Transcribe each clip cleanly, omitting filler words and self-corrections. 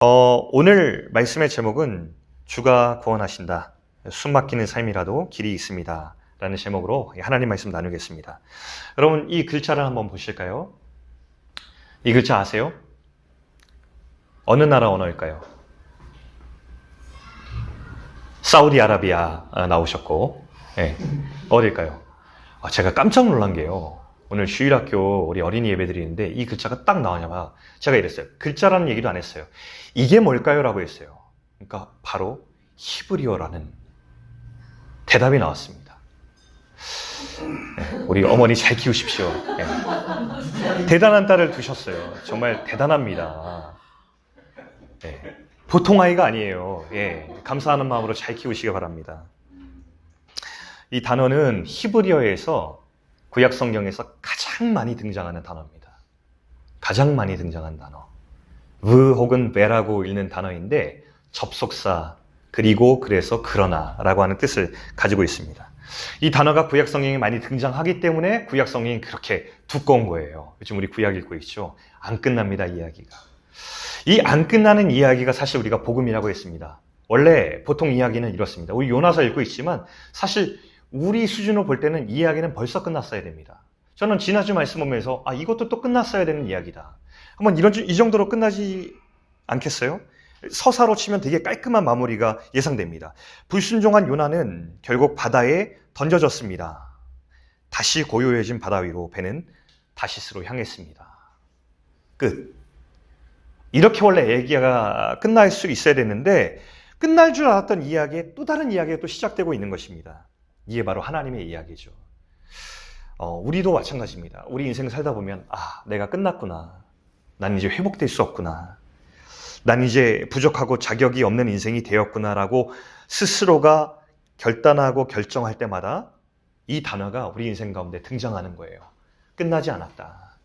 오늘 말씀의 제목은 주가 구원하신다. 숨막히는 삶이라도 길이 있습니다. 라는 제목으로 하나님 말씀 나누겠습니다. 여러분, 이 글자를 한번 보실까요? 이 글자 아세요? 어느 나라 언어일까요? 사우디아라비아 나오셨고, 네. 어딜까요? 제가 깜짝 놀란 게요. 오늘 주일학교 우리 어린이 예배 드리는데 이 글자가 딱 나오냐마자 제가 이랬어요. 글자라는 얘기도 안 했어요. 이게 뭘까요? 라고 했어요. 그러니까 바로 히브리어라는 대답이 나왔습니다. 네, 우리 어머니 잘 키우십시오. 네. 대단한 딸을 두셨어요. 정말 대단합니다. 네. 보통 아이가 아니에요. 예, 감사하는 마음으로 잘 키우시기 바랍니다. 이 단어는 히브리어에서 구약 성경에서 가장 많이 등장하는 단어입니다. 가장 많이 등장한 단어. 브 혹은 베라고 읽는 단어인데 접속사 그리고 그래서 그러나라고 하는 뜻을 가지고 있습니다. 이 단어가 구약 성경에 많이 등장하기 때문에 구약 성경이 그렇게 두꺼운 거예요. 요즘 우리 구약 읽고 있죠. 안 끝납니다, 이야기가. 이 안 끝나는 이야기가 사실 우리가 복음이라고 했습니다. 원래 보통 이야기는 이렇습니다. 우리 요나서 읽고 있지만 사실 우리 수준으로 볼 때는 이 이야기는 벌써 끝났어야 됩니다. 저는 지난주 말씀 보면서 이것도 또 끝났어야 되는 이야기다. 한번 이 정도로 끝나지 않겠어요? 서사로 치면 되게 깔끔한 마무리가 예상됩니다. 불순종한 요나는 결국 바다에 던져졌습니다. 다시 고요해진 바다 위로 배는 다시스로 향했습니다. 끝. 이렇게 원래 얘기가 끝날 수 있어야 됐는데 끝날 줄 알았던 이야기에 또 다른 이야기가 또 시작되고 있는 것입니다. 이게 바로 하나님의 이야기죠. 우리도 마찬가지입니다. 우리 인생 살다 보면 내가 끝났구나. 난 이제 회복될 수 없구나. 난 이제 부족하고 자격이 없는 인생이 되었구나라고 스스로가 결단하고 결정할 때마다 이 단어가 우리 인생 가운데 등장하는 거예요. 끝나지 않았다.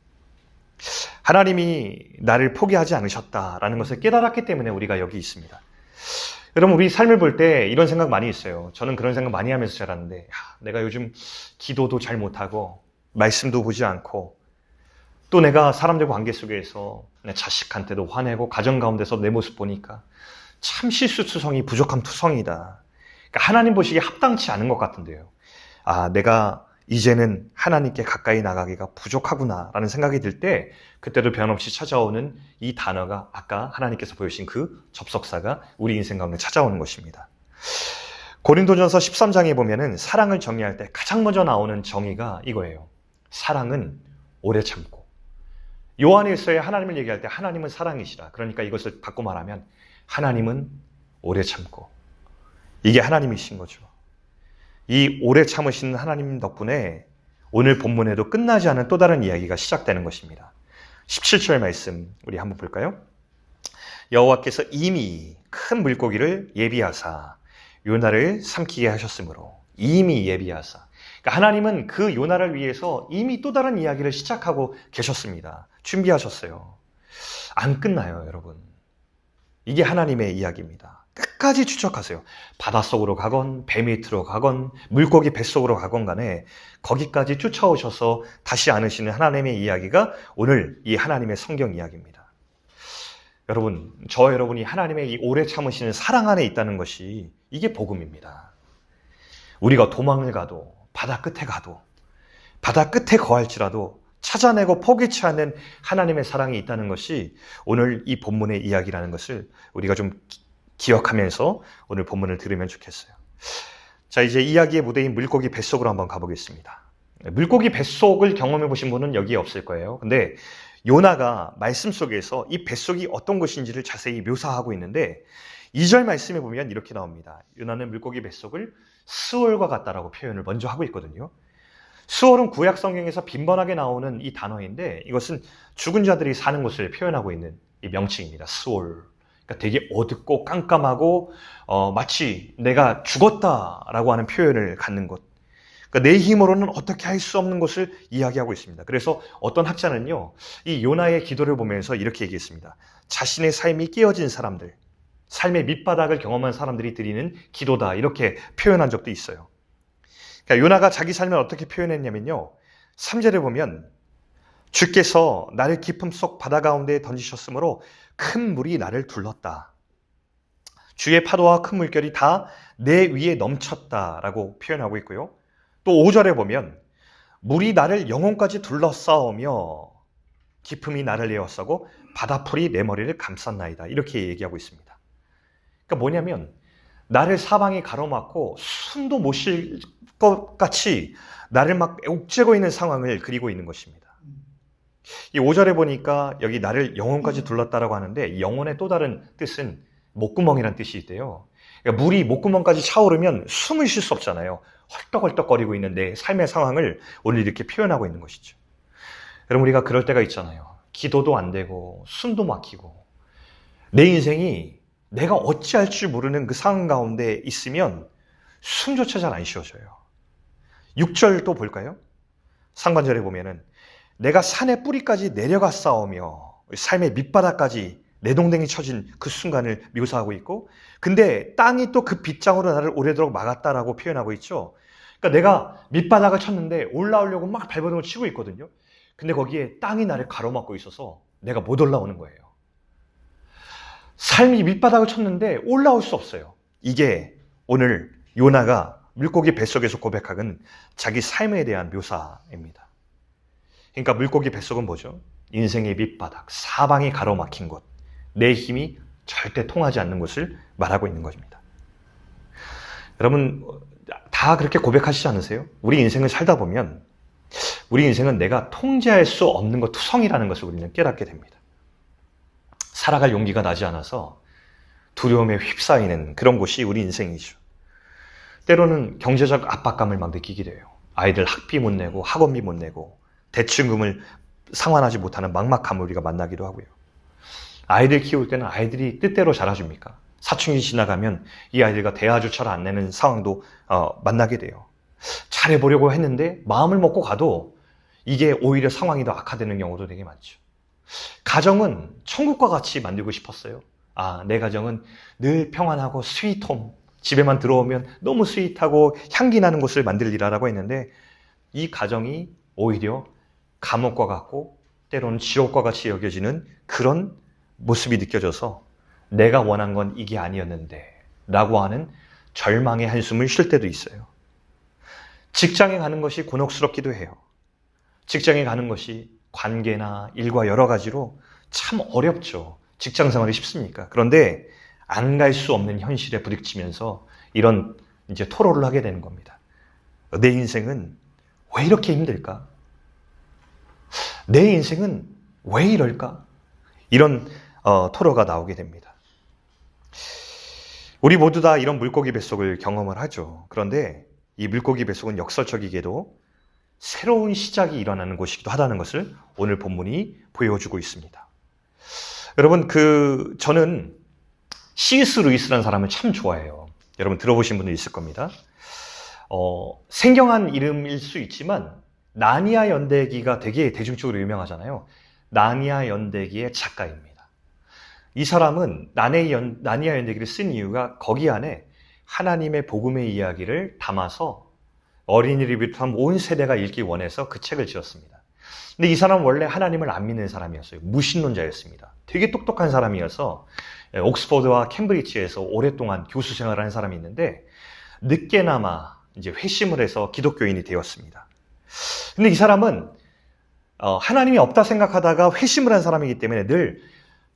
하나님이 나를 포기하지 않으셨다라는 것을 깨달았기 때문에 우리가 여기 있습니다. 여러분, 우리 삶을 볼 때 이런 생각 많이 있어요. 저는 그런 생각 많이 하면서 자랐는데 내가 요즘 기도도 잘 못하고 말씀도 보지 않고 또 내가 사람들 관계 속에서 내 자식한테도 화내고 가정 가운데서 내 모습 보니까 참 실수투성이 부족한 투성이다. 그러니까 하나님 보시기에 합당치 않은 것 같은데요. 내가 이제는 하나님께 가까이 나가기가 부족하구나 라는 생각이 들 때 그때도 변함없이 찾아오는 이 단어가 아까 하나님께서 보여주신 그 접속사가 우리 인생 가운데 찾아오는 것입니다. 고린도전서 13장에 보면은 사랑을 정의할 때 가장 먼저 나오는 정의가 이거예요. 사랑은 오래 참고. 요한일서에 하나님을 얘기할 때 하나님은 사랑이시라. 그러니까 이것을 바꿔 말하면 하나님은 오래 참고. 이게 하나님이신 거죠. 이 오래 참으시는 하나님 덕분에 오늘 본문에도 끝나지 않은 또 다른 이야기가 시작되는 것입니다. 17절 말씀 우리 한번 볼까요? 여호와께서 이미 큰 물고기를 예비하사 요나를 삼키게 하셨으므로 이미 예비하사. 그러니까 하나님은 그 요나를 위해서 이미 또 다른 이야기를 시작하고 계셨습니다. 준비하셨어요. 안 끝나요, 여러분. 이게 하나님의 이야기입니다. 끝까지 추적하세요. 바닷속으로 가건 배 밑으로 가건 물고기 뱃속으로 가건 간에 거기까지 쫓아오셔서 다시 안으시는 하나님의 이야기가 오늘 이 하나님의 성경 이야기입니다. 여러분, 여러분이 하나님의 이 오래 참으시는 사랑 안에 있다는 것이 이게 복음입니다. 우리가 도망을 가도 바다 끝에 가도 바다 끝에 거할지라도 찾아내고 포기치 않는 하나님의 사랑이 있다는 것이 오늘 이 본문의 이야기라는 것을 우리가 좀 기억하면서 오늘 본문을 들으면 좋겠어요. 자, 이제 이야기의 무대인 물고기 뱃속으로 한번 가보겠습니다. 물고기 뱃속을 경험해 보신 분은 여기에 없을 거예요. 근데 요나가 말씀 속에서 이 뱃속이 어떤 것인지를 자세히 묘사하고 있는데 2절 말씀에 보면 이렇게 나옵니다. 요나는 물고기 뱃속을 스올과 같다라고 표현을 먼저 하고 있거든요. 스올은 구약 성경에서 빈번하게 나오는 이 단어인데 이것은 죽은 자들이 사는 곳을 표현하고 있는 이 명칭입니다. 스올. 그러니까 되게 어둡고 깜깜하고 마치 내가 죽었다라고 하는 표현을 갖는 곳. 그러니까 내 힘으로는 어떻게 할 수 없는 것을 이야기하고 있습니다. 그래서 어떤 학자는요, 이 요나의 기도를 보면서 이렇게 얘기했습니다. 자신의 삶이 깨어진 사람들, 삶의 밑바닥을 경험한 사람들이 드리는 기도다 이렇게 표현한 적도 있어요. 그러니까 요나가 자기 삶을 어떻게 표현했냐면요, 3절에 보면 주께서 나를 깊음 속 바다 가운데에 던지셨으므로 큰 물이 나를 둘렀다. 주의 파도와 큰 물결이 다 내 위에 넘쳤다라고 표현하고 있고요. 또 5절에 보면 물이 나를 영혼까지 둘러싸우며 깊음이 나를 에워싸고 바다풀이 내 머리를 감쌌나이다. 이렇게 얘기하고 있습니다. 그러니까 뭐냐면 나를 사방이 가로막고 숨도 못 쉴 것 같이 나를 막 옥죄고 있는 상황을 그리고 있는 것입니다. 이 5절에 보니까 여기 나를 영혼까지 둘렀다라고 하는데 영혼의 또 다른 뜻은 목구멍이란 뜻이 있대요. 그러니까 물이 목구멍까지 차오르면 숨을 쉴 수 없잖아요. 헐떡헐떡거리고 있는 내 삶의 상황을 오늘 이렇게 표현하고 있는 것이죠. 여러분 우리가 그럴 때가 있잖아요. 기도도 안 되고 숨도 막히고 내 인생이 내가 어찌할 줄 모르는 그 상황 가운데 있으면 숨조차 잘 안 쉬어져요. 6절 또 볼까요? 상반절에 보면은 내가 산의 뿌리까지 내려가 싸우며 삶의 밑바닥까지 내동댕이 쳐진 그 순간을 묘사하고 있고 근데 땅이 또 그 빗장으로 나를 오래도록 막았다라고 표현하고 있죠. 그러니까 내가 밑바닥을 쳤는데 올라오려고 막 발버둥을 치고 있거든요. 근데 거기에 땅이 나를 가로막고 있어서 내가 못 올라오는 거예요. 삶이 밑바닥을 쳤는데 올라올 수 없어요. 이게 오늘 요나가 물고기 뱃속에서 고백하는 자기 삶에 대한 묘사입니다. 그러니까 물고기 뱃속은 뭐죠? 인생의 밑바닥, 사방이 가로막힌 곳, 내 힘이 절대 통하지 않는 것을 말하고 있는 것입니다. 여러분 다 그렇게 고백하시지 않으세요? 우리 인생을 살다 보면 우리 인생은 내가 통제할 수 없는 것, 투성이라는 것을 우리는 깨닫게 됩니다. 살아갈 용기가 나지 않아서 두려움에 휩싸이는 그런 곳이 우리 인생이죠. 때로는 경제적 압박감을 막 느끼게 돼요. 아이들 학비 못 내고 학원비 못 내고 대출금을 상환하지 못하는 막막함을 우리가 만나기도 하고요. 아이들 키울 때는 아이들이 뜻대로 자라줍니까? 사춘기 지나가면 이 아이들과 대화조차를 안 내는 상황도 만나게 돼요. 잘해보려고 했는데 마음을 먹고 가도 이게 오히려 상황이 더 악화되는 경우도 되게 많죠. 가정은 천국과 같이 만들고 싶었어요. 내 가정은 늘 평안하고 스윗홈, 집에만 들어오면 너무 스윗하고 향기 나는 곳을 만들리라라고 했는데 이 가정이 오히려 감옥과 같고 때로는 지옥과 같이 여겨지는 그런 모습이 느껴져서 내가 원한 건 이게 아니었는데 라고 하는 절망의 한숨을 쉴 때도 있어요. 직장에 가는 것이 곤혹스럽기도 해요. 직장에 가는 것이 관계나 일과 여러 가지로 참 어렵죠. 직장 생활이 쉽습니까? 그런데 안 갈 수 없는 현실에 부딪히면서 이런 이제 토로를 하게 되는 겁니다. 내 인생은 왜 이렇게 힘들까? 내 인생은 왜 이럴까? 이런 토로가 나오게 됩니다. 우리 모두 다 이런 물고기 뱃속을 경험을 하죠. 그런데 이 물고기 뱃속은 역설적이게도 새로운 시작이 일어나는 곳이기도 하다는 것을 오늘 본문이 보여주고 있습니다. 여러분, 저는 C.S. 루이스라는 사람을 참 좋아해요. 여러분 들어보신 분들 있을 겁니다. 생경한 이름일 수 있지만 나니아 연대기가 되게 대중적으로 유명하잖아요. 나니아 연대기의 작가입니다. 이 사람은 나니아 연대기를 쓴 이유가 거기 안에 하나님의 복음의 이야기를 담아서 어린이를 비롯한 온 세대가 읽기 원해서 그 책을 지었습니다. 근데 이 사람은 원래 하나님을 안 믿는 사람이었어요. 무신론자였습니다. 되게 똑똑한 사람이어서 옥스퍼드와 캠브리지에서 오랫동안 교수 생활을 한 사람이 있는데 늦게나마 이제 회심을 해서 기독교인이 되었습니다. 근데 이 사람은 하나님이 없다 생각하다가 회심을 한 사람이기 때문에 늘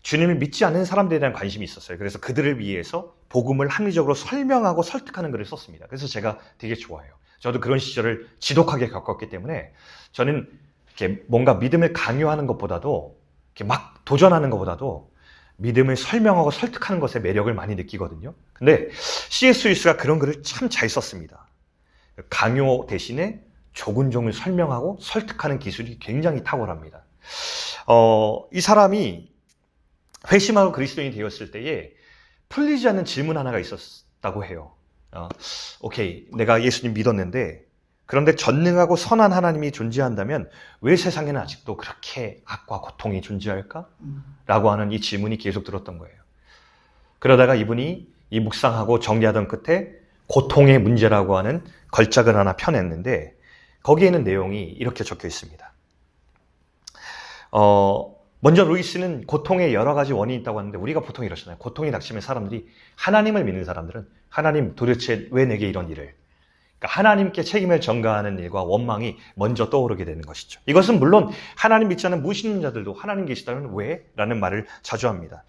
주님을 믿지 않는 사람들에 대한 관심이 있었어요. 그래서 그들을 위해서 복음을 합리적으로 설명하고 설득하는 글을 썼습니다. 그래서 제가 되게 좋아해요. 저도 그런 시절을 지독하게 겪었기 때문에 저는 이렇게 뭔가 믿음을 강요하는 것보다도 이렇게 막 도전하는 것보다도 믿음을 설명하고 설득하는 것에 매력을 많이 느끼거든요. 근데 C.S. 루이스가 그런 글을 참 잘 썼습니다. 강요 대신에 조근종을 설명하고 설득하는 기술이 굉장히 탁월합니다. 이 사람이 회심하고 그리스도인이 되었을 때에 풀리지 않는 질문 하나가 있었다고 해요. 오케이, 내가 예수님 믿었는데 그런데 전능하고 선한 하나님이 존재한다면 왜 세상에는 아직도 그렇게 악과 고통이 존재할까? 라고 하는 이 질문이 계속 들었던 거예요. 그러다가 이분이 이 묵상하고 정리하던 끝에 고통의 문제라고 하는 걸작을 하나 펴냈는데 거기에는 내용이 이렇게 적혀 있습니다. 먼저 루이스는 고통의 여러 가지 원인이 있다고 하는데 우리가 보통 이러잖아요. 고통이 닥치면 사람들이 하나님을 믿는 사람들은 하나님 도대체 왜 내게 이런 일을 그러니까 하나님께 책임을 전가하는 일과 원망이 먼저 떠오르게 되는 것이죠. 이것은 물론 하나님 믿지 않는 무신론 자들도 하나님 계시다면 왜? 라는 말을 자주 합니다.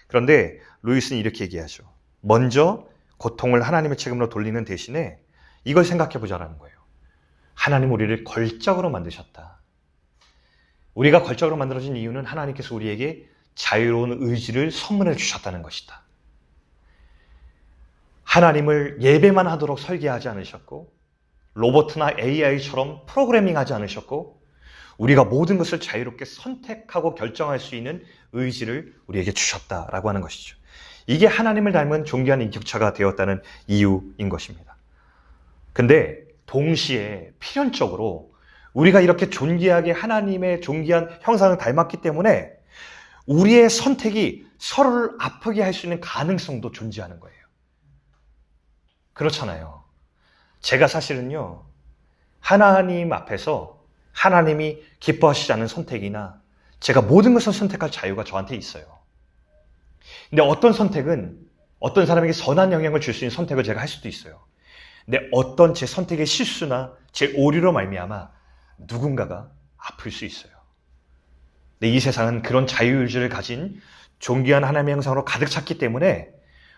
그런데 루이스는 이렇게 얘기하죠. 먼저 고통을 하나님의 책임으로 돌리는 대신에 이걸 생각해 보자라는 거예요. 하나님 우리를 걸작으로 만드셨다. 우리가 걸작으로 만들어진 이유는 하나님께서 우리에게 자유로운 의지를 선물해 주셨다는 것이다. 하나님을 예배만 하도록 설계하지 않으셨고 로봇이나 AI처럼 프로그래밍하지 않으셨고 우리가 모든 것을 자유롭게 선택하고 결정할 수 있는 의지를 우리에게 주셨다라고 하는 것이죠. 이게 하나님을 닮은 존귀한 인격체가 되었다는 이유인 것입니다. 근데 동시에 필연적으로 우리가 이렇게 존귀하게 하나님의 존귀한 형상을 닮았기 때문에 우리의 선택이 서로를 아프게 할 수 있는 가능성도 존재하는 거예요. 그렇잖아요. 제가 사실은요, 하나님 앞에서 하나님이 기뻐하시지 않는 선택이나 제가 모든 것을 선택할 자유가 저한테 있어요. 근데 어떤 선택은 어떤 사람에게 선한 영향을 줄 수 있는 선택을 제가 할 수도 있어요. 근데 어떤 제 선택의 실수나 제 오류로 말미암아 누군가가 아플 수 있어요. 근데 이 세상은 그런 자유의지를 가진 존귀한 하나님의 형상으로 가득 찼기 때문에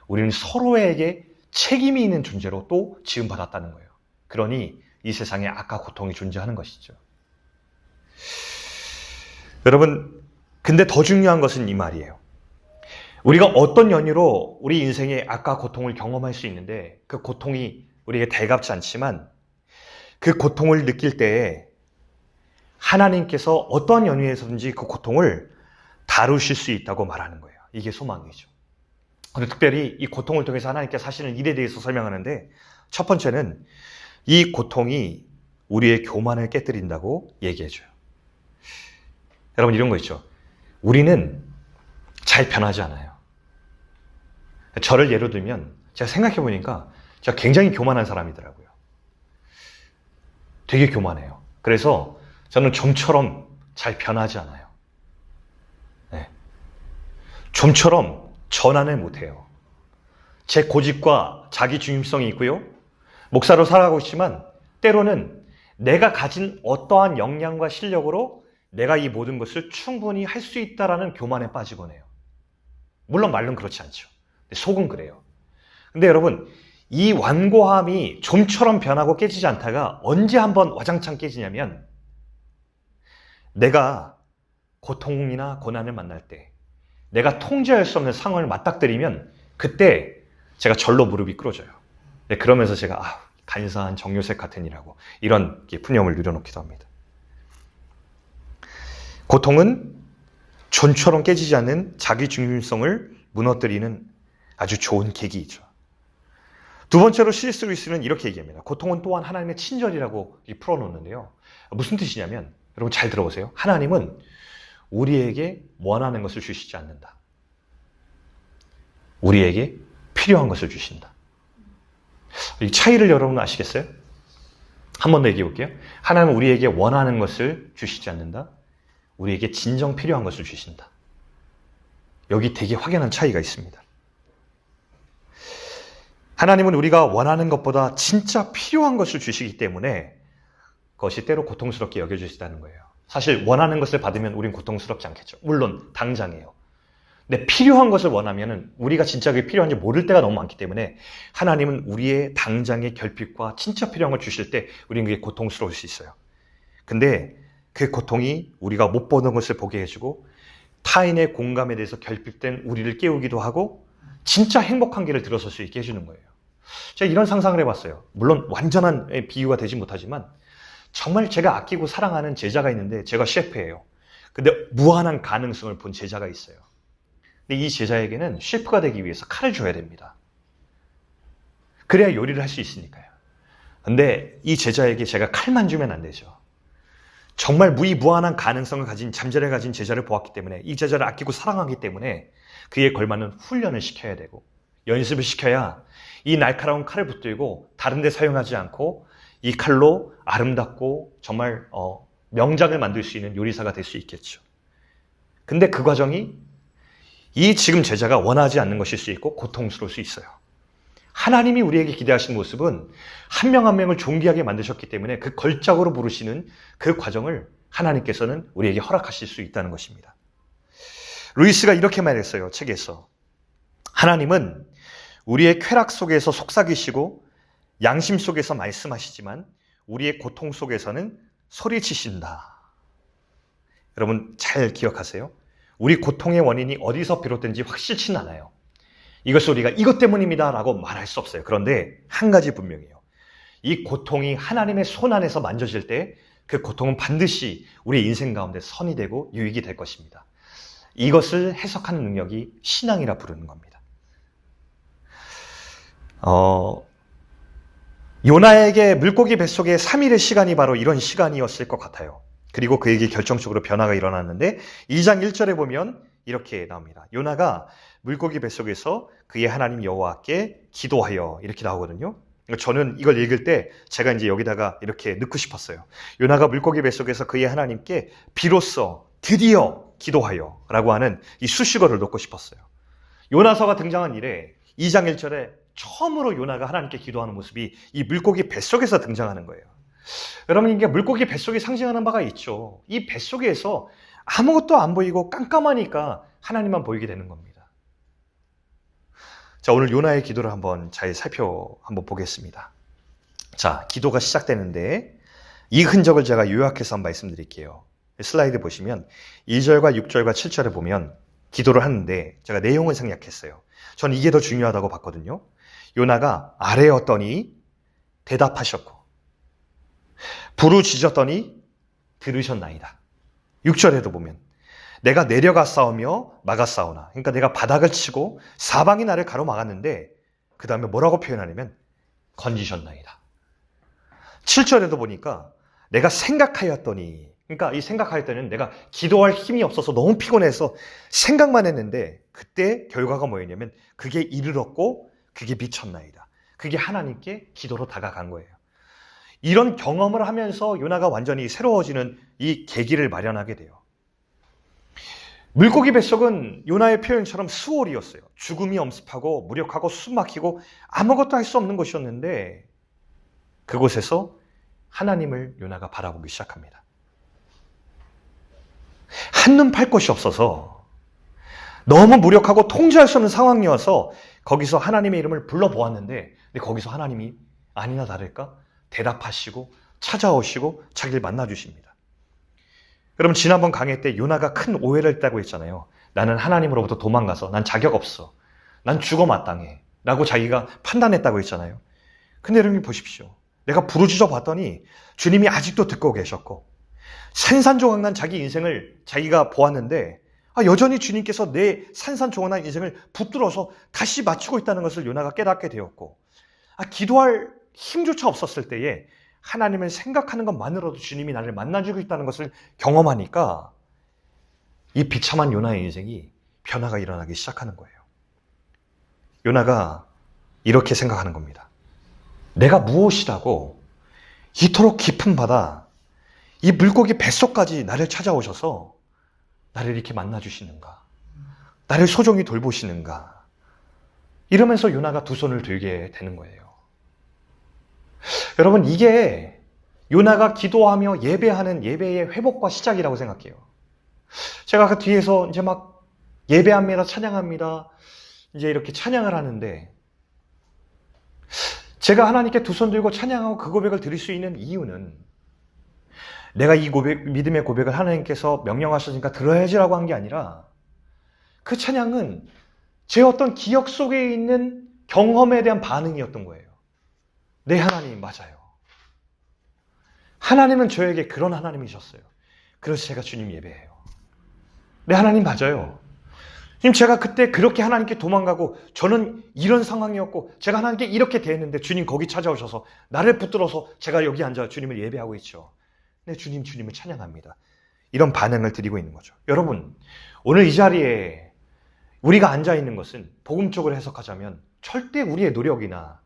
우리는 서로에게 책임이 있는 존재로 또 지음받았다는 거예요. 그러니 이 세상에 악과 고통이 존재하는 것이죠. 여러분, 근데 더 중요한 것은 이 말이에요. 우리가 어떤 연유로 우리 인생에 악과 고통을 경험할 수 있는데 그 고통이 우리에게 달갑지 않지만 그 고통을 느낄 때에 하나님께서 어떠한 연유에서든지 그 고통을 다루실 수 있다고 말하는 거예요. 이게 소망이죠. 그리고 특별히 이 고통을 통해서 하나님께서 하시는 일에 대해서 설명하는데 첫 번째는 이 고통이 우리의 교만을 깨뜨린다고 얘기해줘요. 여러분 이런 거 있죠. 우리는 잘 변하지 않아요. 저를 예로 들면 제가 생각해 보니까 제가 굉장히 교만한 사람이더라고요. 되게 교만해요. 그래서 저는 좀처럼 잘 변하지 않아요. 네. 좀처럼 전환을 못해요. 제 고집과 자기 중심성이 있고요. 목사로 살아가고 있지만 때로는 내가 가진 어떠한 역량과 실력으로 내가 이 모든 것을 충분히 할 수 있다라는 교만에 빠지곤 해요. 물론 말로는 그렇지 않죠. 속은 그래요. 근데 여러분 이 완고함이 좀처럼 변하고 깨지지 않다가 언제 한번 와장창 깨지냐면 내가 고통이나 고난을 만날 때 내가 통제할 수 없는 상황을 맞닥뜨리면 그때 제가 절로 무릎이 꿇어져요. 그러면서 제가 간사한 정요색 같으니라고 이런 푸념을 누려놓기도 합니다. 고통은 존처럼 깨지지 않는 자기 중심성을 무너뜨리는 아주 좋은 계기이죠. 두 번째로 C.S. 루이스는 이렇게 얘기합니다. 고통은 또한 하나님의 친절이라고 풀어놓는데요. 무슨 뜻이냐면 여러분 잘 들어보세요. 하나님은 우리에게 원하는 것을 주시지 않는다. 우리에게 필요한 것을 주신다. 이 차이를 여러분 아시겠어요? 한 번 더 얘기해 볼게요. 하나님은 우리에게 원하는 것을 주시지 않는다. 우리에게 진정 필요한 것을 주신다. 여기 되게 확연한 차이가 있습니다. 하나님은 우리가 원하는 것보다 진짜 필요한 것을 주시기 때문에 그것이 때로 고통스럽게 여겨지시다는 거예요. 사실 원하는 것을 받으면 우린 고통스럽지 않겠죠. 물론 당장이에요. 근데 필요한 것을 원하면 우리가 진짜 그게 필요한지 모를 때가 너무 많기 때문에 하나님은 우리의 당장의 결핍과 진짜 필요한 걸 주실 때 우리는 그게 고통스러울 수 있어요. 근데 그 고통이 우리가 못 보는 것을 보게 해주고 타인의 공감에 대해서 결핍된 우리를 깨우기도 하고 진짜 행복한 길을 들어설 수 있게 해주는 거예요. 제가 이런 상상을 해봤어요. 물론 완전한 비유가 되지 못하지만 정말 제가 아끼고 사랑하는 제자가 있는데 제가 셰프예요. 근데 무한한 가능성을 본 제자가 있어요. 근데 이 제자에게는 셰프가 되기 위해서 칼을 줘야 됩니다. 그래야 요리를 할 수 있으니까요. 근데 이 제자에게 제가 칼만 주면 안 되죠. 정말 무한한 가능성을 가진 잠재력을 가진 제자를 보았기 때문에 이 제자를 아끼고 사랑하기 때문에 그에 걸맞는 훈련을 시켜야 되고 연습을 시켜야 이 날카로운 칼을 붙들고 다른 데 사용하지 않고 이 칼로 아름답고 정말 명작을 만들 수 있는 요리사가 될 수 있겠죠. 근데 그 과정이 이 지금 제자가 원하지 않는 것일 수 있고 고통스러울 수 있어요. 하나님이 우리에게 기대하시는 모습은 한 명 한 명을 존귀하게 만드셨기 때문에 그 걸작으로 부르시는 그 과정을 하나님께서는 우리에게 허락하실 수 있다는 것입니다. 루이스가 이렇게 말했어요. 책에서. 하나님은 우리의 쾌락 속에서 속삭이시고 양심 속에서 말씀하시지만 우리의 고통 속에서는 소리치신다. 여러분 잘 기억하세요. 우리 고통의 원인이 어디서 비롯된지 확실치는 않아요. 이것을 우리가 이것 때문입니다 라고 말할 수 없어요. 그런데 한 가지 분명해요. 이 고통이 하나님의 손 안에서 만져질 때 그 고통은 반드시 우리의 인생 가운데 선이 되고 유익이 될 것입니다. 이것을 해석하는 능력이 신앙이라 부르는 겁니다. 요나에게 물고기 뱃속에 3일의 시간이 바로 이런 시간이었을 것 같아요. 그리고 그에게 결정적으로 변화가 일어났는데 2장 1절에 보면 이렇게 나옵니다. 요나가 물고기 뱃속에서 그의 하나님 여호와께 기도하여 이렇게 나오거든요. 저는 이걸 읽을 때 제가 이제 여기다가 이렇게 넣고 싶었어요. 요나가 물고기 뱃속에서 그의 하나님께 비로소 드디어 기도하여 라고 하는 이 수식어를 넣고 싶었어요. 요나서가 등장한 이래 2장 1절에 처음으로 요나가 하나님께 기도하는 모습이 이 물고기 뱃속에서 등장하는 거예요. 여러분 이게 물고기 뱃속이 상징하는 바가 있죠. 이 뱃속에서 아무것도 안 보이고 깜깜하니까 하나님만 보이게 되는 겁니다. 자, 오늘 요나의 기도를 한번 잘 한번 보겠습니다. 자, 기도가 시작되는데 이 흔적을 제가 요약해서 한번 말씀드릴게요. 슬라이드 보시면 2절과 6절과 7절에 보면 기도를 하는데 제가 내용을 생략했어요. 전 이게 더 중요하다고 봤거든요. 요나가 아뢰었더니 대답하셨고 부르짖었더니 들으셨나이다. 6절에도 보면 내가 내려갔사오며 막았사오나, 그러니까 내가 바닥을 치고 사방이 나를 가로막았는데 그 다음에 뭐라고 표현하냐면 건지셨나이다. 7절에도 보니까 내가 생각하였더니, 그러니까 이 생각할 때는 내가 기도할 힘이 없어서 너무 피곤해서 생각만 했는데 그때 결과가 뭐였냐면 그게 이르렀고 그게 미쳤나이다. 그게 하나님께 기도로 다가간 거예요. 이런 경험을 하면서 요나가 완전히 새로워지는 이 계기를 마련하게 돼요. 물고기 뱃속은 요나의 표현처럼 수월이었어요. 죽음이 엄습하고 무력하고 숨막히고 아무것도 할 수 없는 곳이었는데 그곳에서 하나님을 요나가 바라보기 시작합니다. 한눈 팔 곳이 없어서 너무 무력하고 통제할 수 없는 상황이어서 거기서 하나님의 이름을 불러보았는데 근데 거기서 하나님이 아니나 다를까 대답하시고 찾아오시고 자기를 만나주십니다. 여러분 지난번 강의 때 요나가 큰 오해를 했다고 했잖아요. 나는 하나님으로부터 도망가서 난 자격 없어. 난 죽어 마땅해. 라고 자기가 판단했다고 했잖아요. 근데 여러분 보십시오. 내가 부르짖어 봤더니 주님이 아직도 듣고 계셨고 산산조각난 자기 인생을 자기가 보았는데 여전히 주님께서 내 산산조각난 인생을 붙들어서 다시 맞추고 있다는 것을 요나가 깨닫게 되었고 기도할 힘조차 없었을 때에 하나님을 생각하는 것만으로도 주님이 나를 만나주고 있다는 것을 경험하니까 이 비참한 요나의 인생이 변화가 일어나기 시작하는 거예요. 요나가 이렇게 생각하는 겁니다. 내가 무엇이라고 이토록 깊은 바다, 이 물고기 뱃속까지 나를 찾아오셔서 나를 이렇게 만나주시는가? 나를 소중히 돌보시는가? 이러면서 요나가 두 손을 들게 되는 거예요. 여러분 이게 요나가 기도하며 예배하는 예배의 회복과 시작이라고 생각해요. 제가 그 뒤에서 이제 막 예배합니다, 찬양합니다. 이제 이렇게 찬양을 하는데 제가 하나님께 두 손 들고 찬양하고 그 고백을 드릴 수 있는 이유는 내가 이 믿음의 고백을 하나님께서 명령하셨으니까 들어야지라고 한 게 아니라 그 찬양은 제 어떤 기억 속에 있는 경험에 대한 반응이었던 거예요. 네, 하나님 맞아요. 하나님은 저에게 그런 하나님이셨어요. 그래서 제가 주님 예배해요. 네, 하나님 맞아요. 지금 제가 그때 그렇게 하나님께 도망가고 저는 이런 상황이었고 제가 하나님께 이렇게 대했는데 주님 거기 찾아오셔서 나를 붙들어서 제가 여기 앉아 주님을 예배하고 있죠. 네, 주님을 찬양합니다. 이런 반응을 드리고 있는 거죠. 여러분, 오늘 이 자리에 우리가 앉아 있는 것은 복음적으로 해석하자면 절대 우리의 노력이나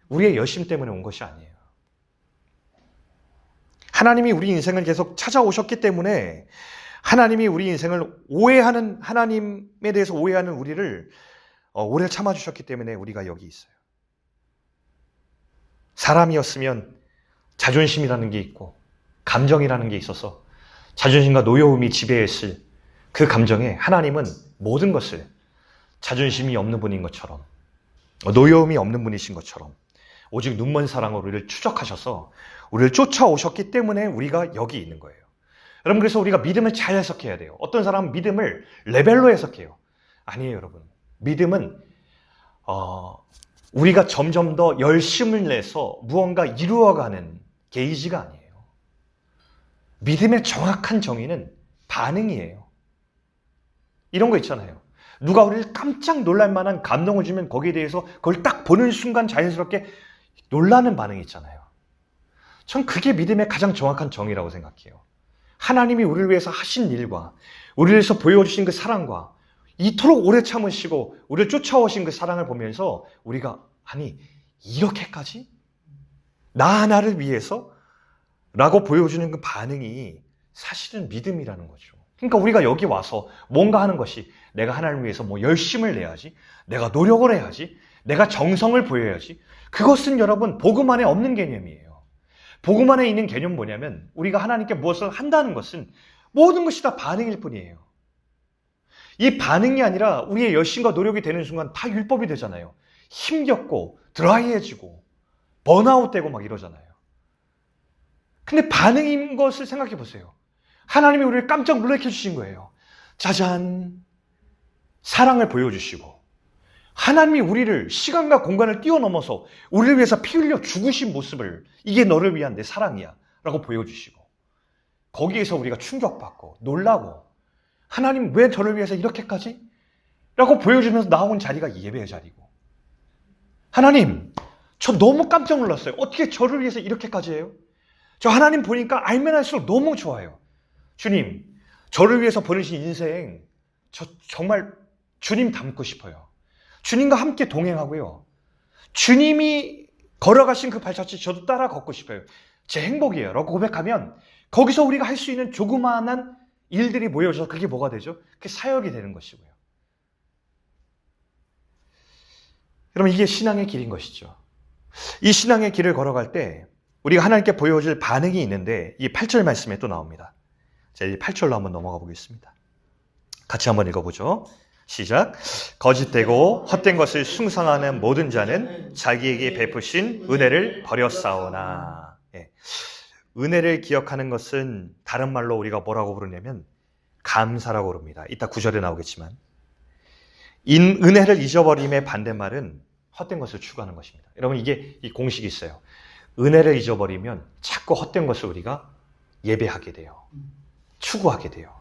우리의 열심 때문에 온 것이 아니에요. 하나님이 우리 인생을 계속 찾아오셨기 때문에 하나님이 우리 인생을 오해하는, 하나님에 대해서 오해하는 우리를 오래 참아주셨기 때문에 우리가 여기 있어요. 사람이었으면 자존심이라는 게 있고 감정이라는 게 있어서 자존심과 노여움이 지배했을 그 감정에 하나님은 모든 것을 자존심이 없는 분인 것처럼 노여움이 없는 분이신 것처럼 오직 눈먼 사랑으로 우리를 추적하셔서 우리를 쫓아오셨기 때문에 우리가 여기 있는 거예요. 여러분, 그래서 우리가 믿음을 잘 해석해야 돼요. 어떤 사람은 믿음을 레벨로 해석해요. 아니에요, 여러분. 믿음은 우리가 점점 더 열심을 내서 무언가 이루어가는 게이지가 아니에요. 믿음의 정확한 정의는 반응이에요. 이런 거 있잖아요. 누가 우리를 깜짝 놀랄 만한 감동을 주면 거기에 대해서 그걸 딱 보는 순간 자연스럽게 놀라는 반응이 있잖아요. 전 그게 믿음의 가장 정확한 정의라고 생각해요. 하나님이 우리를 위해서 하신 일과 우리를 위해서 보여주신 그 사랑과 이토록 오래 참으시고 우리를 쫓아오신 그 사랑을 보면서 우리가 아니 이렇게까지? 나 하나를 위해서? 라고 보여주는 그 반응이 사실은 믿음이라는 거죠. 그러니까 우리가 여기 와서 뭔가 하는 것이 내가 하나님을 위해서 뭐 열심을 내야지, 내가 노력을 해야지, 내가 정성을 보여야지, 그것은 여러분 복음 안에 없는 개념이에요. 복음 안에 있는 개념은 뭐냐면 우리가 하나님께 무엇을 한다는 것은 모든 것이 다 반응일 뿐이에요. 이 반응이 아니라 우리의 열심과 노력이 되는 순간 다 율법이 되잖아요. 힘겹고 드라이해지고 번아웃되고 막 이러잖아요. 근데 반응인 것을 생각해 보세요. 하나님이 우리를 깜짝 놀라게 해주신 거예요. 짜잔! 사랑을 보여주시고 하나님이 우리를 시간과 공간을 뛰어넘어서 우리를 위해서 피 흘려 죽으신 모습을 이게 너를 위한 내 사랑이야 라고 보여주시고 거기에서 우리가 충격받고 놀라고 하나님 왜 저를 위해서 이렇게까지? 라고 보여주면서 나온 자리가 예배의 자리고 하나님 저 너무 깜짝 놀랐어요. 어떻게 저를 위해서 이렇게까지 해요? 저 하나님 보니까 알면 할수록 너무 좋아요. 주님 저를 위해서 보내신 인생 저 정말 주님 닮고 싶어요. 주님과 함께 동행하고요. 주님이 걸어가신 그 발자취 저도 따라 걷고 싶어요. 제 행복이에요. 라고 고백하면 거기서 우리가 할 수 있는 조그마한 일들이 모여져서 그게 뭐가 되죠? 그게 사역이 되는 것이고요. 여러분 이게 신앙의 길인 것이죠. 이 신앙의 길을 걸어갈 때 우리가 하나님께 보여줄 반응이 있는데 이 8절 말씀에 또 나옵니다. 자, 이 8절로 한번 넘어가 보겠습니다. 같이 한번 읽어보죠. 시작. 거짓되고 헛된 것을 숭상하는 모든 자는 자기에게 베푸신 은혜를 버렸사오나. 예. 은혜를 기억하는 것은 다른 말로 우리가 뭐라고 부르냐면 감사라고 부릅니다. 이따 9절에 나오겠지만 은혜를 잊어버림의 반대말은 헛된 것을 추구하는 것입니다. 여러분 이게 이 공식이 있어요. 은혜를 잊어버리면 자꾸 헛된 것을 우리가 예배하게 돼요. 추구하게 돼요.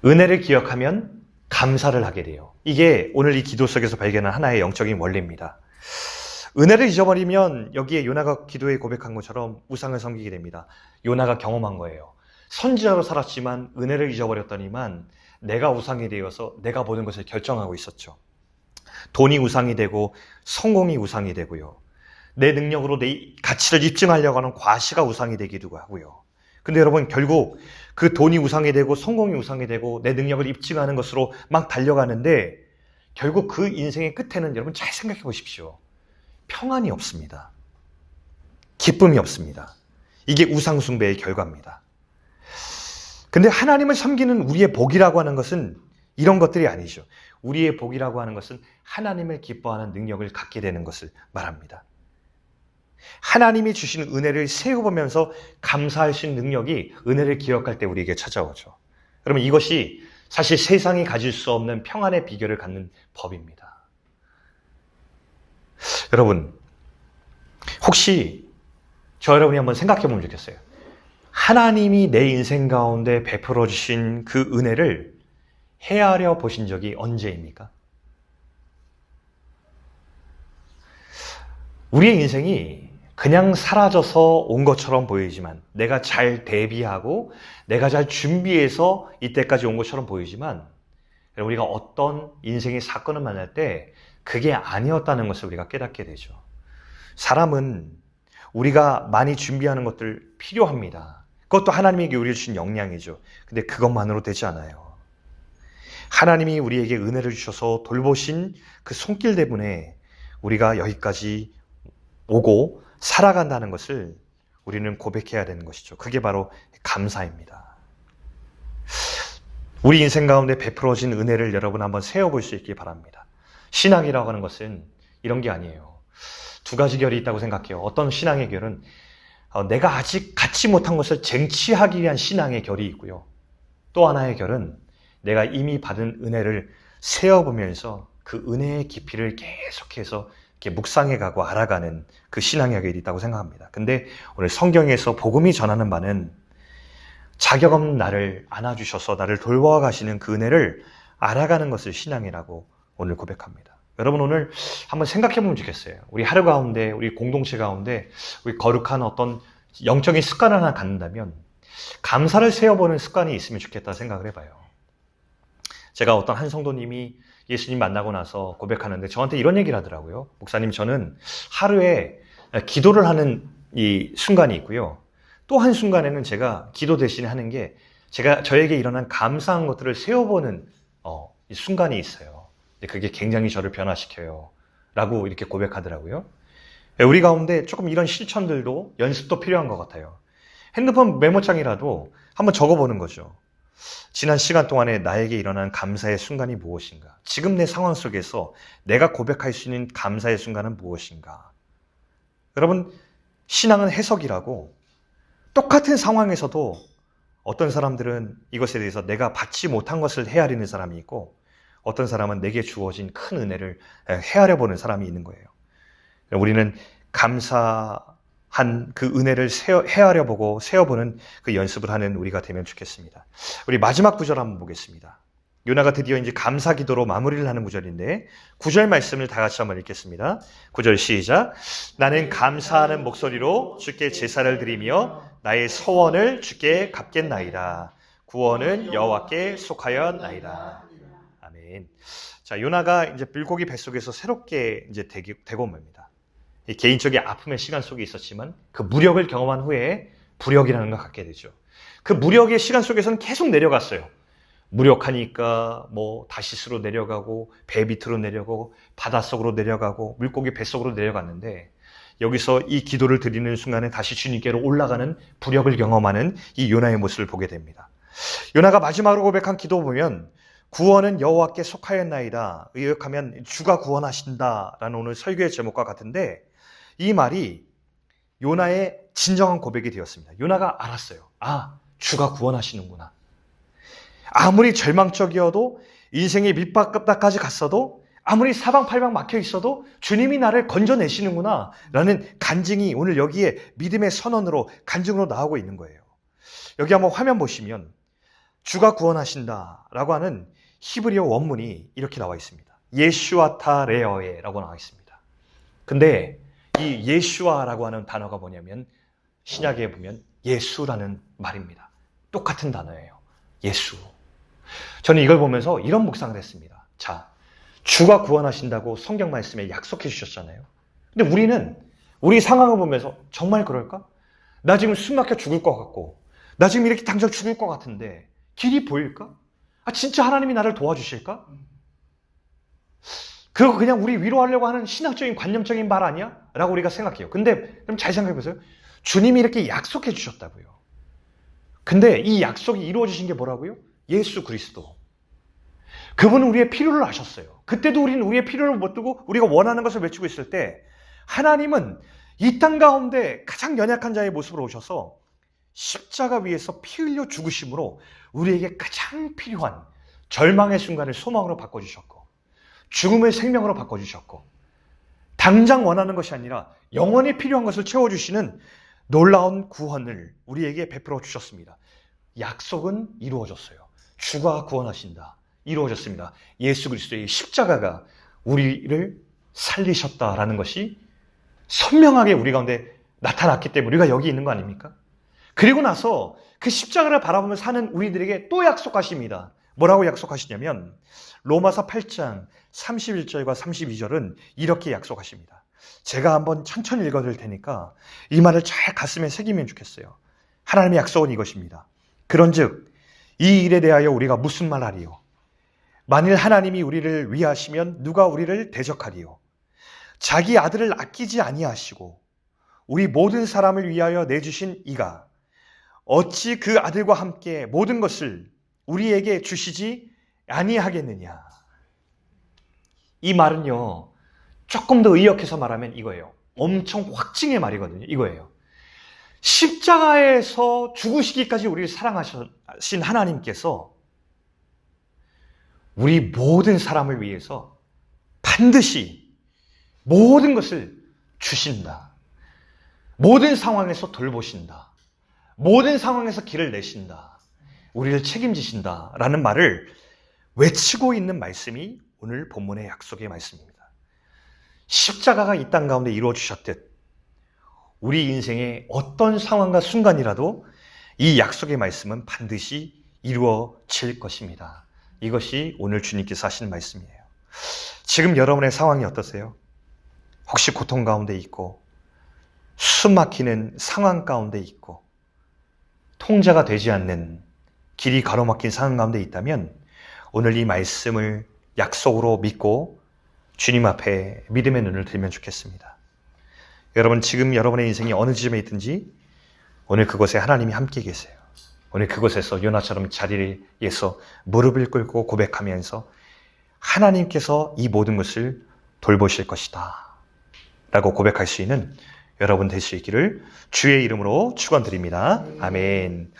은혜를 기억하면 감사를 하게 돼요. 이게 오늘 이 기도 속에서 발견한 하나의 영적인 원리입니다. 은혜를 잊어버리면 여기에 요나가 기도에 고백한 것처럼 우상을 섬기게 됩니다. 요나가 경험한 거예요. 선지자로 살았지만 은혜를 잊어버렸더니만 내가 우상이 되어서 내가 모든 것을 결정하고 있었죠. 돈이 우상이 되고 성공이 우상이 되고요. 내 능력으로 내 가치를 입증하려고 하는 과시가 우상이 되기도 하고요. 근데 여러분 결국 그 돈이 우상이 되고 성공이 우상이 되고 내 능력을 입증하는 것으로 막 달려가는데 결국 그 인생의 끝에는 여러분 잘 생각해 보십시오. 평안이 없습니다. 기쁨이 없습니다. 이게 우상 숭배의 결과입니다. 근데 하나님을 섬기는 우리의 복이라고 하는 것은 이런 것들이 아니죠. 우리의 복이라고 하는 것은 하나님을 기뻐하는 능력을 갖게 되는 것을 말합니다. 하나님이 주시는 은혜를 세워보면서 감사할 수 있는 능력이 은혜를 기억할 때 우리에게 찾아오죠. 여러분 이것이 사실 세상이 가질 수 없는 평안의 비결을 갖는 법입니다. 여러분 혹시 저 여러분이 한번 생각해 보면 좋겠어요. 하나님이 내 인생 가운데 베풀어 주신 그 은혜를 헤아려 보신 적이 언제입니까? 우리의 인생이 그냥 사라져서 온 것처럼 보이지만 내가 잘 대비하고 내가 잘 준비해서 이때까지 온 것처럼 보이지만 우리가 어떤 인생의 사건을 만날 때 그게 아니었다는 것을 우리가 깨닫게 되죠. 사람은 우리가 많이 준비하는 것들 필요합니다. 그것도 하나님에게 우리에게 주신 역량이죠. 근데 그것만으로 되지 않아요. 하나님이 우리에게 은혜를 주셔서 돌보신 그 손길 때문에 우리가 여기까지 오고 살아간다는 것을 우리는 고백해야 되는 것이죠. 그게 바로 감사입니다. 우리 인생 가운데 베풀어진 은혜를 여러분 한번 세어볼 수 있기 바랍니다. 신앙이라고 하는 것은 이런 게 아니에요. 두 가지 결이 있다고 생각해요. 어떤 신앙의 결은 내가 아직 갖지 못한 것을 쟁취하기 위한 신앙의 결이 있고요. 또 하나의 결은 내가 이미 받은 은혜를 세어보면서 그 은혜의 깊이를 계속해서 이렇게 묵상해가고 알아가는 그 신앙의 결이 있다고 생각합니다. 근데 오늘 성경에서 복음이 전하는 바는 자격 없는 나를 안아주셔서 나를 돌보아 가시는 그 은혜를 알아가는 것을 신앙이라고 오늘 고백합니다. 여러분 오늘 한번 생각해 보면 좋겠어요. 우리 하루 가운데, 우리 공동체 가운데 우리 거룩한 어떤 영적인 습관을 하나 갖는다면 감사를 세어보는 습관이 있으면 좋겠다 생각을 해봐요. 제가 어떤 한 성도님이 예수님 만나고 나서 고백하는데 저한테 이런 얘기를 하더라고요. 목사님, 저는 하루에 기도를 하는 이 순간이 있고요. 또 한 순간에는 제가 기도 대신에 하는 게 제가 저에게 일어난 감사한 것들을 세어보는 이 순간이 있어요. 그게 굉장히 저를 변화시켜요. 라고 이렇게 고백하더라고요. 우리 가운데 조금 이런 실천들도 연습도 필요한 것 같아요. 핸드폰 메모장이라도 한번 적어보는 거죠. 지난 시간 동안에 나에게 일어난 감사의 순간이 무엇인가? 지금 내 상황 속에서 내가 고백할 수 있는 감사의 순간은 무엇인가? 여러분, 신앙은 해석이라고 똑같은 상황에서도 어떤 사람들은 이것에 대해서 내가 받지 못한 것을 헤아리는 사람이 있고 어떤 사람은 내게 주어진 큰 은혜를 헤아려 보는 사람이 있는 거예요. 우리는 감사한 그 은혜를 헤아려 보고 세어보는 그 연습을 하는 우리가 되면 좋겠습니다. 우리 마지막 구절 한번 보겠습니다. 요나가 드디어 이제 감사 기도로 마무리를 하는 구절인데 9절 말씀을 다 같이 한번 읽겠습니다. 9절 시작. 나는 감사하는 목소리로 주께 제사를 드리며 나의 서원을 주께 갚겠나이다. 구원은 여호와께 속하였나이다. 아멘. 자, 요나가 이제 물고기 뱃속에서 새롭게 이제 되고옵니다. 개인적인 아픔의 시간 속에 있었지만 그 무력을 경험한 후에 부력이라는 걸 갖게 되죠. 그 무력의 시간 속에서는 계속 내려갔어요. 무력하니까 뭐 다시스로 내려가고 배 밑으로 내려가고 바닷속으로 내려가고 물고기 뱃속으로 내려갔는데 여기서 이 기도를 드리는 순간에 다시 주님께로 올라가는 부력을 경험하는 이 요나의 모습을 보게 됩니다. 요나가 마지막으로 고백한 기도 보면 구원은 여호와께 속하였나이다. 의역하면 주가 구원하신다라는 오늘 설교의 제목과 같은데 이 말이 요나의 진정한 고백이 되었습니다. 요나가 알았어요. 아, 주가 구원하시는구나. 아무리 절망적이어도 인생의 밑바닥까지 갔어도 아무리 사방팔방 막혀 있어도 주님이 나를 건져내시는구나 라는 간증이 오늘 여기에 믿음의 선언으로 간증으로 나오고 있는 거예요. 여기 한번 화면 보시면 주가 구원하신다 라고 하는 히브리어 원문이 이렇게 나와 있습니다. 예슈아타 레어에 라고 나와 있습니다. 근데 이 예슈아라고 하는 단어가 뭐냐면 신약에 보면 예수라는 말입니다. 똑같은 단어예요. 예수. 저는 이걸 보면서 이런 묵상을 했습니다. 자, 주가 구원하신다고 성경 말씀에 약속해 주셨잖아요. 근데 우리는 우리 상황을 보면서 정말 그럴까? 나 지금 숨 막혀 죽을 것 같고 나 지금 이렇게 당장 죽을 것 같은데 길이 보일까? 아, 진짜 하나님이 나를 도와주실까? 그거 그냥 우리 위로하려고 하는 신학적인 관념적인 말 아니야? 라고 우리가 생각해요. 근데 그럼 잘 생각해 보세요. 주님이 이렇게 약속해 주셨다고요. 근데 이 약속이 이루어지신 게 뭐라고요? 예수 그리스도. 그분은 우리의 필요를 아셨어요. 그때도 우리는 우리의 필요를 못 두고 우리가 원하는 것을 외치고 있을 때 하나님은 이 땅 가운데 가장 연약한 자의 모습으로 오셔서 십자가 위에서 피 흘려 죽으심으로 우리에게 가장 필요한 절망의 순간을 소망으로 바꿔주셨고 죽음을 생명으로 바꿔주셨고 당장 원하는 것이 아니라 영원히 필요한 것을 채워주시는 놀라운 구원을 우리에게 베풀어 주셨습니다. 약속은 이루어졌어요. 주가 구원하신다. 이루어졌습니다. 예수 그리스도의 십자가가 우리를 살리셨다라는 것이 선명하게 우리 가운데 나타났기 때문에 우리가 여기 있는 거 아닙니까? 그리고 나서 그 십자가를 바라보며 사는 우리들에게 또 약속하십니다. 뭐라고 약속하시냐면 로마서 8장 31절과 32절은 이렇게 약속하십니다. 제가 한번 천천히 읽어드릴 테니까 이 말을 잘 가슴에 새기면 좋겠어요. 하나님의 약속은 이것입니다. 그런즉 이 일에 대하여 우리가 무슨 말하리요? 만일 하나님이 우리를 위하시면 누가 우리를 대적하리요? 자기 아들을 아끼지 아니하시고 우리 모든 사람을 위하여 내주신 이가 어찌 그 아들과 함께 모든 것을 우리에게 주시지 아니하겠느냐? 이 말은요, 조금 더 의역해서 말하면 이거예요. 엄청 확증의 말이거든요. 이거예요. 십자가에서 죽으시기까지 우리를 사랑하신 하나님께서 우리 모든 사람을 위해서 반드시 모든 것을 주신다. 모든 상황에서 돌보신다. 모든 상황에서 길을 내신다. 우리를 책임지신다. 라는 말을 외치고 있는 말씀이 오늘 본문의 약속의 말씀입니다. 십자가가 이 땅 가운데 이루어주셨듯 우리 인생의 어떤 상황과 순간이라도 이 약속의 말씀은 반드시 이루어질 것입니다. 이것이 오늘 주님께서 하신 말씀이에요. 지금 여러분의 상황이 어떠세요? 혹시 고통 가운데 있고 숨 막히는 상황 가운데 있고 통제가 되지 않는 길이 가로막힌 상황 가운데 있다면 오늘 이 말씀을 약속으로 믿고 주님 앞에 믿음의 눈을 들면 좋겠습니다. 여러분, 지금 여러분의 인생이 어느 지점에 있든지 오늘 그곳에 하나님이 함께 계세요. 오늘 그곳에서 요나처럼 자리에서 무릎을 꿇고 고백하면서 하나님께서 이 모든 것을 돌보실 것이다 라고 고백할 수 있는 여러분 될 수 있기를 주의 이름으로 축원드립니다. 아멘.